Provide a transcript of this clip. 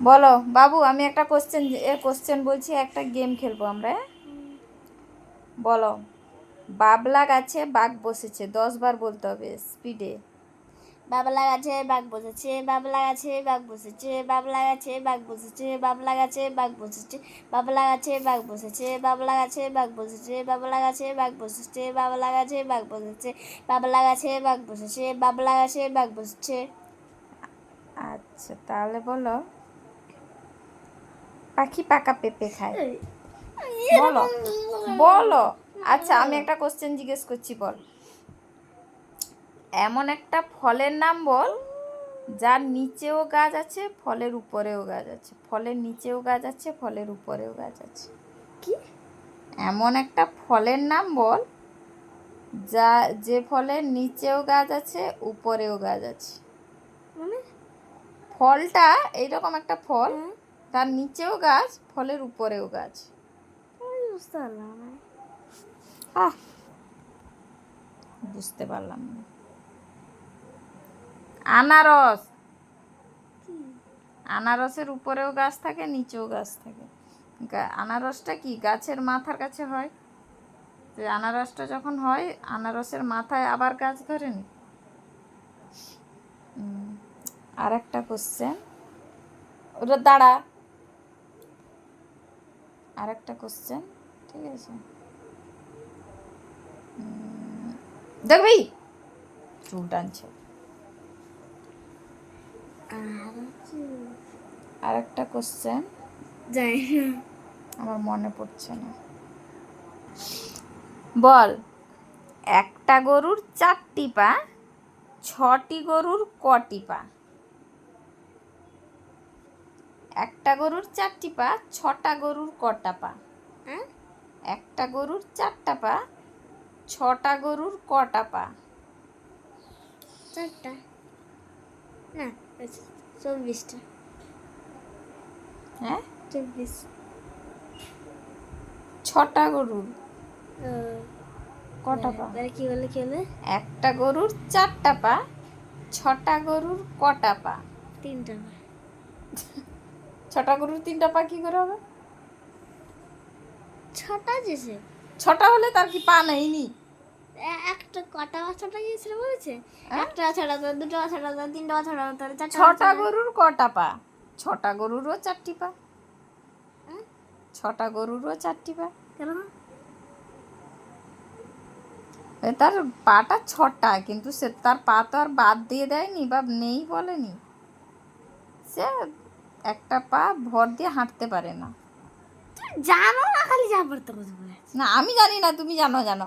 বলো বাবু, আমি একটা কোশ্চেন বলছি, একটা গেম খেলবো আমরা। বলো, বাবলা গাছে বাঘ বসেছে, 10 বার বলতে হবে স্পিডে। বাবলা গাছে বাঘ বসেছে, বাবলা গাছে বাঘ বসেছে, বাবলা গাছে বাঘ বসেছে, বাবলা গাছে বাঘ বসেছে, বাবলা গাছে বাঘ বসেছে, বাবলা গাছে বাঘ বসেছে, বাবলা গাছে বাঘ বসেছে, বাবলা গাছে বাঘ বসেছে, বাবলা গাছে বাঘ বসেছে, বাবলা গাছে বাঘ বসেছে। আচ্ছা, তাহলে বলো, পাখি পাকা পেঁপে খায়। বলো বলো। আচ্ছা, আমি একটা কোশ্চেন জিজ্ঞেস করছি, বল। এমন একটা ফলের নাম বল যার নিচেও গাছ আছে, ফলের উপরেও গাছ আছে। ফলের নিচেও গাছ আছে, ফলের উপরেও গাছ আছে। কি? এমন একটা ফলের নাম বল যে ফলের নিচেও গাছ আছে, উপরেও গাছ আছে। মানে ফলটা এইরকম একটা ফল, তার নিচেও গাছ, ফলের উপরেও গাছ। বুঝতে পারলাম না। বুঝতে পারলাম না। আনারস। আনারসের উপরেও গাছ থাকে, নিচেও গাছ থাকে। আনারসটা কি গাছের মাথার কাছে হয়? যে আনারসটা যখন হয়, আনারসের মাথায় আবার গাছ ধরেনি। আর একটা কোশ্চেন, ওটা দাঁড়া, আর একটা কোশ্চেন, ঠিক আছে? দেখবি চুল টানছে। আর একটা কোশ্চেন, যাই আমার মনে পড়ছে না। বল, একটা গরুর 4টি পা, 6টি গরুর কটি পা? একটা গরুর 4টি পা, 6টা গরুর কটা পা? একটা গরুর 4টা পা, 6টা গরুর কটা পা? 4টা না, 24টা। হ্যাঁ, 24। 6টা গরুর কটা পা? কি বলে একটা গরুর 4টা পা, 6টা গরুর কটা পা? 3টা। 6টা গরুর 3টা পা কি করে হবে? 6টা যেছে 6টা হলে তার কি পা নেইনি? একটা কটা বাচ্চাটা গিয়েছিল বলেছে, একটা ছাড়া তো, দুটো ছাড়া তো, তিনটা ছাড়া তো, 6টা গরুর কটা পা? 6টা গরুরও 4টি পা। 6টা গরুরও 4টি পা। কেন? তার পাটা 6টা, কিন্তু সে তার পা তো আর বাদ দিয়ে দেয়নি বা নেই বলেনি। সে একটা পা ভর দিয়ে হাঁটতে পারে না। জানো না, খালি যা পড়তে কথা বলে। না, আমি জানি না, তুমি জানো। দাঁড়া,